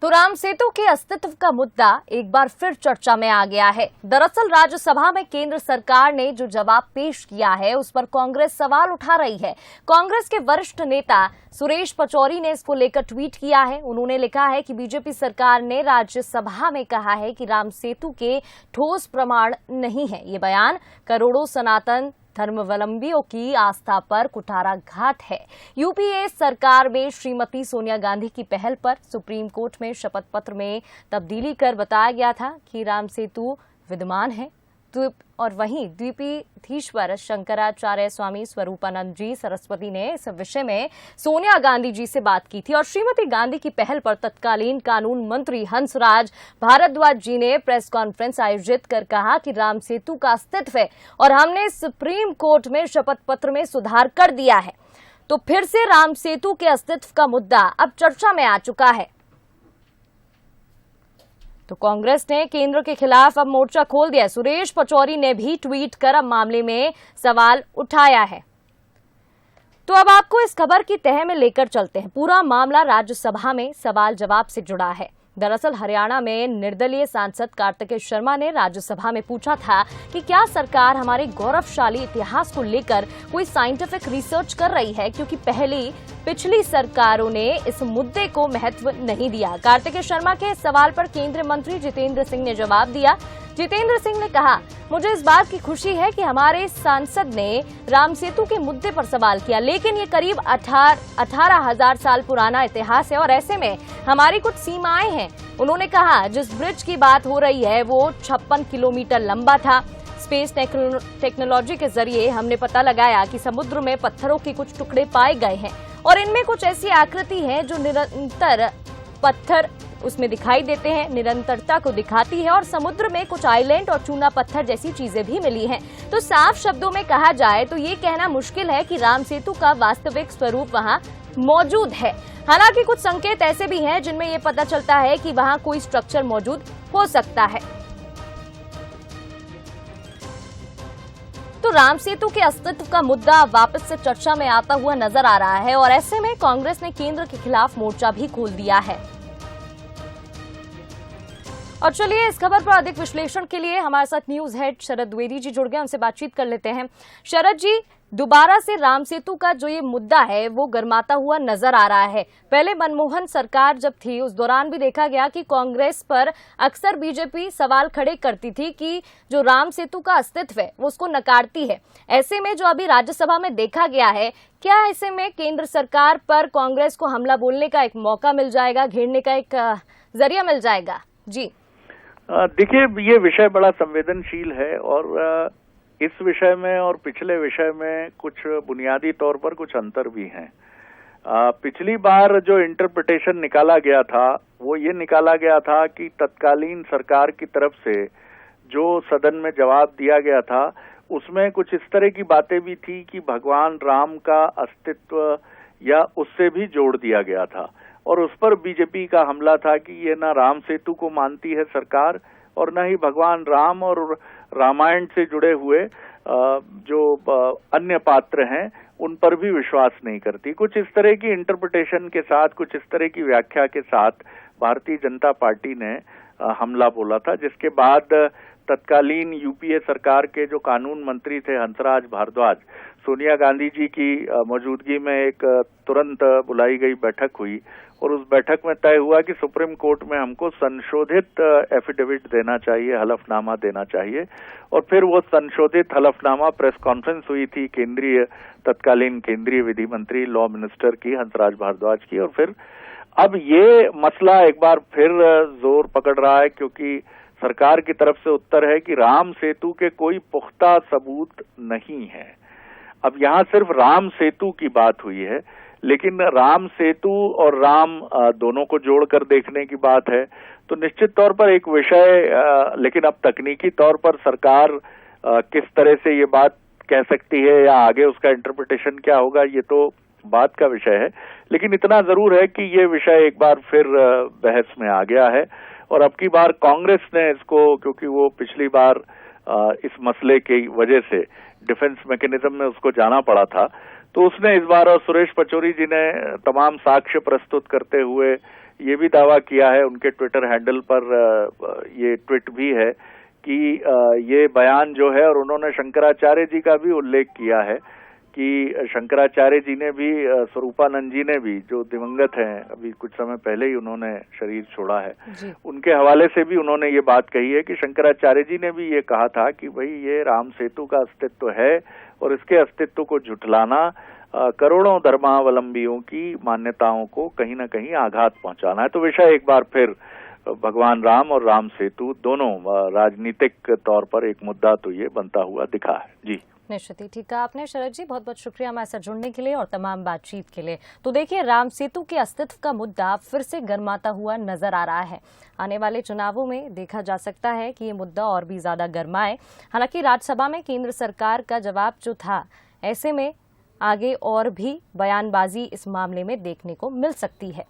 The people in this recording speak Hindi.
तो राम सेतु के अस्तित्व का मुद्दा एक बार फिर चर्चा में आ गया है। दरअसल राज्यसभा में केंद्र सरकार ने जो जवाब पेश किया है उस पर कांग्रेस सवाल उठा रही है। कांग्रेस के वरिष्ठ नेता सुरेश पचौरी ने इसको लेकर ट्वीट किया है। उन्होंने लिखा है कि बीजेपी सरकार ने राज्यसभा में कहा है कि राम सेतु के ठोस प्रमाण नहीं है। ये बयान करोड़ों सनातन धर्मावलंबियों की आस्था पर कुठाराघात है। यूपीए सरकार में श्रीमती सोनिया गांधी की पहल पर सुप्रीम कोर्ट में शपथ पत्र में तब्दीली कर बताया गया था कि राम सेतु विद्यमान है। और वहीं द्वीपीधीश्वर शंकराचार्य स्वामी स्वरूपानंद जी सरस्वती ने इस विषय में सोनिया गांधी जी से बात की थी और श्रीमती गांधी की पहल पर तत्कालीन कानून मंत्री हंसराज भारद्वाज जी ने प्रेस कॉन्फ्रेंस आयोजित कर कहा कि राम सेतु का अस्तित्व है और हमने सुप्रीम कोर्ट में शपथ पत्र में सुधार कर दिया है। तो फिर से राम सेतु के अस्तित्व का मुद्दा अब चर्चा में आ चुका है। तो कांग्रेस ने केंद्र के खिलाफ अब मोर्चा खोल दिया। सुरेश पचौरी ने भी ट्वीट कर अब मामले में सवाल उठाया है। तो अब आपको इस खबर की तह में लेकर चलते हैं। पूरा मामला राज्यसभा में सवाल जवाब से जुड़ा है। दरअसल हरियाणा में निर्दलीय सांसद कार्तिकेय शर्मा ने राज्यसभा में पूछा था कि क्या सरकार हमारे गौरवशाली इतिहास को लेकर कोई साइंटिफिक रिसर्च कर रही है, क्योंकि पिछली सरकारों ने इस मुद्दे को महत्व नहीं दिया। कार्तिकेय शर्मा के इस सवाल पर केंद्रीय मंत्री जितेंद्र सिंह ने जवाब दिया। जितेंद्र सिंह ने कहा, मुझे इस बात की खुशी है कि हमारे सांसद ने राम सेतु के मुद्दे पर सवाल किया, लेकिन ये करीब 18,000 साल पुराना इतिहास है और ऐसे में हमारी कुछ सीमाएं हैं। उन्होंने कहा, जिस ब्रिज की बात हो रही है वो 56 किलोमीटर लंबा था। स्पेस टेक्नोलॉजी के जरिए हमने पता लगाया कि समुद्र में पत्थरों के कुछ टुकड़े पाए गए हैं और इनमें कुछ ऐसी आकृति है जो निरंतर पत्थर उसमें दिखाई देते हैं, निरंतरता को दिखाती है और समुद्र में कुछ आइलैंड और चूना पत्थर जैसी चीजें भी मिली हैं। तो साफ शब्दों में कहा जाए तो ये कहना मुश्किल है कि राम सेतु का वास्तविक स्वरूप वहां मौजूद है। हालांकि कुछ संकेत ऐसे भी हैं जिनमें ये पता चलता है कि वहां कोई स्ट्रक्चर मौजूद हो सकता है। तो राम सेतु के अस्तित्व का मुद्दा वापस से चर्चा में आता हुआ नजर आ रहा है और ऐसे में कांग्रेस ने केंद्र के खिलाफ मोर्चा भी खोल दिया है। और चलिए इस खबर पर अधिक विश्लेषण के लिए हमारे साथ न्यूज हेड शरद द्विवेदी जी जुड़ गए, उनसे बातचीत कर लेते हैं। शरद जी, दोबारा से राम सेतु का जो ये मुद्दा है वो गर्माता हुआ नजर आ रहा है। पहले मनमोहन सरकार जब थी उस दौरान भी देखा गया कि कांग्रेस पर अक्सर बीजेपी सवाल खड़े करती थी कि जो राम सेतु का अस्तित्व है वो उसको नकारती है। ऐसे में जो अभी राज्यसभा में देखा गया है, क्या ऐसे में केंद्र सरकार पर कांग्रेस को हमला बोलने का एक मौका मिल जाएगा, घेरने का एक जरिया मिल जाएगा? जी देखिए, ये विषय बड़ा संवेदनशील है और इस विषय में और पिछले विषय में कुछ बुनियादी तौर पर कुछ अंतर भी हैं। पिछली बार जो इंटरप्रिटेशन निकाला गया था वो ये निकाला गया था कि तत्कालीन सरकार की तरफ से जो सदन में जवाब दिया गया था उसमें कुछ इस तरह की बातें भी थी कि भगवान राम का अस्तित्व या उससे भी जोड़ दिया गया था और उस पर बीजेपी का हमला था कि ये ना राम सेतु को मानती है सरकार और न ही भगवान राम और रामायण से जुड़े हुए जो अन्य पात्र हैं उन पर भी विश्वास नहीं करती। कुछ इस तरह की इंटरप्रिटेशन के साथ, कुछ इस तरह की व्याख्या के साथ भारतीय जनता पार्टी ने हमला बोला था, जिसके बाद तत्कालीन यूपीए सरकार के जो कानून मंत्री थे हंसराज भारद्वाज, सोनिया गांधी जी की मौजूदगी में एक तुरंत बुलाई गई बैठक हुई और उस बैठक में तय हुआ कि सुप्रीम कोर्ट में हमको संशोधित एफिडेविट देना चाहिए, हलफनामा देना चाहिए। और फिर वो संशोधित हलफनामा प्रेस कॉन्फ्रेंस हुई थी तत्कालीन केंद्रीय विधि मंत्री लॉ मिनिस्टर की हंसराज भारद्वाज की। और फिर अब ये मसला एक बार फिर जोर पकड़ रहा है क्योंकि सरकार की तरफ से उत्तर है कि राम सेतु के कोई पुख्ता सबूत नहीं है। अब यहाँ सिर्फ राम सेतु की बात हुई है, लेकिन राम सेतु और राम दोनों को जोड़कर देखने की बात है तो निश्चित तौर पर एक विषय, लेकिन अब तकनीकी तौर पर सरकार किस तरह से ये बात कह सकती है या आगे उसका इंटरप्रिटेशन क्या होगा ये तो बात का विषय है। लेकिन इतना जरूर है कि ये विषय एक बार फिर बहस में आ गया है और अब की बार कांग्रेस ने इसको, क्योंकि वो पिछली बार इस मसले की वजह से डिफेंस मैकेनिज्म में उसको जाना पड़ा था, तो उसने इस बार, और सुरेश पचौरी जी ने तमाम साक्ष्य प्रस्तुत करते हुए ये भी दावा किया है, उनके ट्विटर हैंडल पर ये ट्वीट भी है कि ये बयान जो है, और उन्होंने शंकराचार्य जी का भी उल्लेख किया है कि शंकराचार्य जी ने भी, स्वरूपानंद जी ने भी, जो दिवंगत हैं, अभी कुछ समय पहले ही उन्होंने शरीर छोड़ा है, उनके हवाले से भी उन्होंने ये बात कही है कि शंकराचार्य जी ने भी ये कहा था कि भाई ये राम सेतु का अस्तित्व है और इसके अस्तित्व को झुठलाना करोड़ों धर्मावलंबियों की मान्यताओं को कहीं ना कहीं आघात पहुंचाना है। तो विषय एक बार फिर भगवान राम और राम सेतु दोनों राजनीतिक तौर पर एक मुद्दा तो ये बनता हुआ दिखा है। जी निश्चित ही, ठीक है आपने शरद जी, बहुत बहुत शुक्रिया हमारे साथ जुड़ने के लिए और तमाम बातचीत के लिए। तो देखिए, राम सेतु के अस्तित्व का मुद्दा फिर से गर्माता हुआ नजर आ रहा है। आने वाले चुनावों में देखा जा सकता है कि ये मुद्दा और भी ज्यादा गर्माए। हालांकि राज्यसभा में केंद्र सरकार का जवाब जो था, ऐसे में आगे और भी बयानबाजी इस मामले में देखने को मिल सकती है।